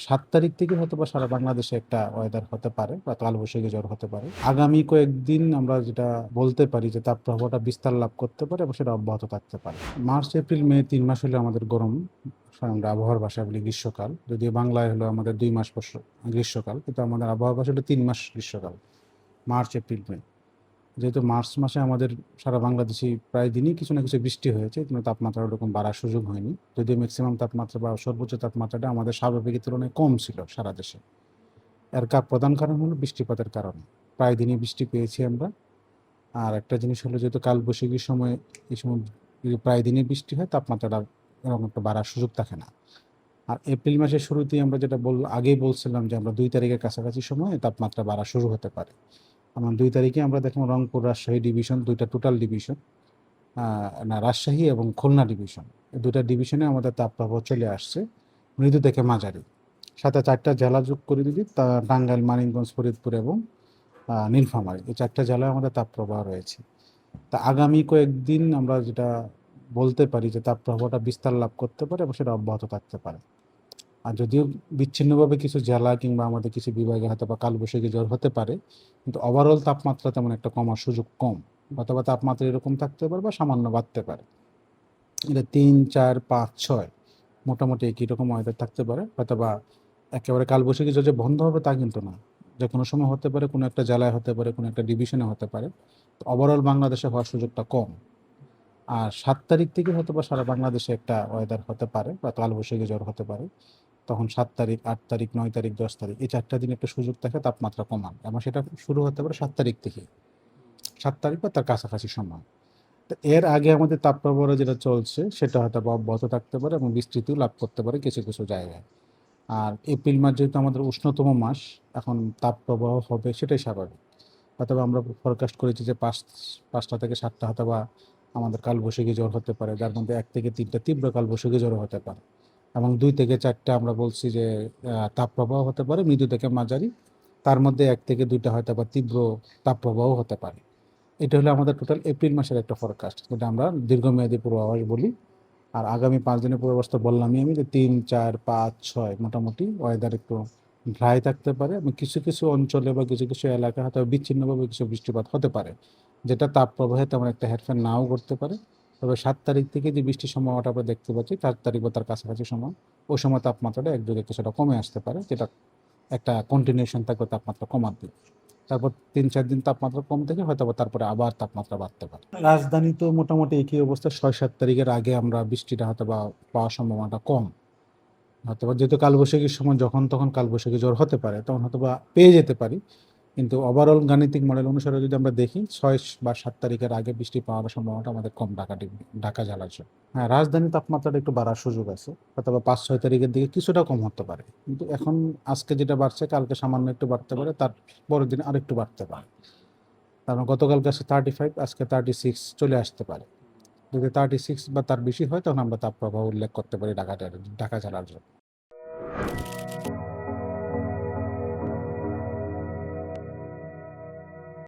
৭ তারিখ থেকে হয়তোবা সারা বাংলাদেশে একটা ওয়েদার হতে পারে বা কালবৈশাখী ঝড় হতে পারে। আগামী কয়েকদিন আমরা যেটা বলতে পারি যে তাপপ্রবাহটা বিস্তার লাভ করতে পারে এবং সেটা অব্যাহত থাকতে পারে। মার্চ, এপ্রিল, মে ৩ মাস হলো আমাদের গরম, আমরা আবহাওয়ার ভাষায় বলি গ্রীষ্মকাল। যদিও বাংলায় হলো আমাদের ২ মাস গ্রীষ্মকাল, কিন্তু আমাদের আবহাওয়ার ভাষা হলো ৩ মাস গ্রীষ্মকাল। মার্চ, এপ্রিল, মে। যেহেতু মার্চ মাসে আমাদের সারা বাংলাদেশে প্রায় দিনই কিছু না কিছু বৃষ্টি হয়েছে, কিন্তু তাপমাত্রা ওরকম বাড়ার সুযোগ হয়নি। যদিও ম্যাক্সিমাম তাপমাত্রা বা সর্বোচ্চ তাপমাত্রাটা আমাদের স্বাভাবিকের তুলনায় কম ছিল সারা দেশে। এর প্রধান কারণ হলো বৃষ্টিপাতের কারণে। প্রায় দিনই বৃষ্টি পেয়েছি আমরা। আর একটা জিনিস হলো, যেহেতু কালবৈশাখীর সময় এই সময় যদি প্রায় দিনই বৃষ্টি হয়, তাপমাত্রাটা এরকম একটা বাড়ার সুযোগ থাকে না। আর এপ্রিল মাসের শুরুতেই আমরা যেটা আগেই বলছিলাম যে আমরা ২ তারিখের কাছাকাছি সময়ে তাপমাত্রা বাড়া শুরু হতে পারে। আমার ২ তারিখে আমরা দেখলাম রংপুর, রাজশাহী ডিভিশন, ২টা টোটাল ডিভিশন, না রাজশাহী এবং খুলনা ডিভিশন, এই ২টা ডিভিশনে আমাদের তাপপ্রবাহ চলে আসছে মৃদু থেকে মাঝারি। সাথে ৪টা জেলা যোগ করে দিবি, টাঙ্গাইল, মানিকগঞ্জ, ফরিদপুর এবং নীলফামারী, এই ৪টা জেলায় আমাদের তাপপ্রবাহ রয়েছে। তা আগামী কয়েকদিন আমরা যেটা বলতে পারি যে তাপপ্রবাহটা বিস্তার লাভ করতে পারে এবং সেটা অব্যাহত থাকতে পারে। আর যদিও বিচ্ছিন্নভাবে কিছু জেলা কিংবা আমাদের কিছু বিভাগে হয়তো বা কালবৈশাখী ঝড় হতে পারে, কিন্তু ওভারঅল তাপমাত্রা তেমন একটা কমার সুযোগ কম। অথবা তাপমাত্রা এরকম থাকতে পারে বা সামান্য বাড়তে পারে। এটা ৩, ৪, ৫, ৬ মোটামুটি একই রকম ওয়েদার থাকতে পারে। হয়তোবা একেবারে কালবৈশাখী ঝড় যে বন্ধ হবে তা কিন্তু না। যে কোনো সময় হতে পারে, কোনো একটা জেলায় হতে পারে, কোনো একটা ডিভিশনে হতে পারে। তো ওভারঅল বাংলাদেশে হওয়ার সুযোগটা কম। আর ৭ তারিখ থেকে হয়তোবা সারা বাংলাদেশে একটা ওয়েদার হতে পারে বা কালবৈশাখী ঝড় হতে পারে। তখন ৭ তারিখ, ৮ তারিখ, ৯ তারিখ, ১০ তারিখ, এই ৪টা দিন একটা সুযোগ থাকে তাপমাত্রা কমান, এবং সেটা শুরু হতে পারে ৭ তারিখ থেকে। ৭ তারিখ বা তার কাছাকাছি সময়। তো এর আগে আমাদের তাপপ্রবাহ যেটা চলছে সেটা হয়তো বা অব্যাহত থাকতে পারে এবং বিস্তৃতিও লাভ করতে পারে কিছু কিছু জায়গায়। আর এপ্রিল মাস যেহেতু আমাদের উষ্ণতম মাস, এখন তাপপ্রবাহ হবে সেটাই স্বাভাবিক। অথবা আমরা ফরকাস্ট করেছি যে ৫টা থেকে ৭টা হয়তোবা আমাদের কালবৈশাখী ঝড় হতে পারে, যার মধ্যে ১ থেকে ৩টা তীব্র কালবৈশাখী ঝড় হতে পারে। এবং ২ থেকে ৪টা আমরা বলছি যে তাপপ্রবাহ হতে পারে মৃদু থেকে মাঝারি। তার মধ্যে ১ থেকে ২টা হয়তোবা তীব্র তাপপ্রবাহ হতে পারে। এটা হলো আমাদের টোটাল এপ্রিল মাসের একটা ফরকাস্ট, যেটা আমরা দীর্ঘমেয়াদী পূর্বাভাস বলি। আর আগামী ৫ দিনের পূর্বাভাস তো বললামই আমি, যে ৩, ৪, ৫, ৬ মোটামুটি ওয়েদার একটু ড্রাই থাকতে পারে এবং কিছু কিছু অঞ্চলে বা কিছু কিছু এলাকায় হয়তো বিচ্ছিন্নভাবে কিছু বৃষ্টিপাত হতে পারে, যেটা তাপপ্রবাহে তেমন একটা হেরফের নাও করতে পারে। তবে ৭ তারিখ থেকে যে বৃষ্টির সম্ভাবনাটা আমরা দেখতে পাচ্ছি, ৪ তারিখ বা তার কাছাকাছি সময়, ওই সময় তাপমাত্রাটা ১-২ কিছুটা কমে আসতে পারে, যেটা একটা কন্টিনিউশন থাকবে তাপমাত্রা কমার দিকে। তারপর ৩-৪ দিন তাপমাত্রা কম থেকে হয়তো তারপরে আবার তাপমাত্রা বাড়তে পারে। রাজধানী তো মোটামুটি একই অবস্থা। ৬-৭ তারিখের আগে আমরা বৃষ্টিটা হয়তো বা পাওয়ার সম্ভাবনাটা কম। হয়তোবা যেহেতু কালবৈশাখীর সময় যখন তখন কালবৈশাখী ঝড় হতে পারে, তখন হয়তোবা পেয়ে যেতে পারি। কিন্তু ওভারঅল গাণিতিক মডেল অনুসারে যদি আমরা দেখি, ৬ বা ৭ তারিখের আগে বৃষ্টি পাওয়ার সম্ভাবনাটা আমাদের কম ঢাকা জেলার জন্য। হ্যাঁ, রাজধানীর তাপমাত্রাটা একটু বাড়ার সুযোগ আছে। হয়তোবা ৫-৬ তারিখের দিকে কিছুটা কম হতে পারে। কিন্তু এখন আজকে যেটা বাড়ছে, কালকে সামান্য একটু বাড়তে পারে, তার পরের দিন আরেকটু বাড়তে পারে। কারণ গতকালকে আসে 35, আজকে 36 চলে আসতে পারে। যদি 36 বা তার বেশি হয়, তখন আমরা তাপপ্রবাহ উল্লেখ করতে পারি ঢাকা জেলার জন্য।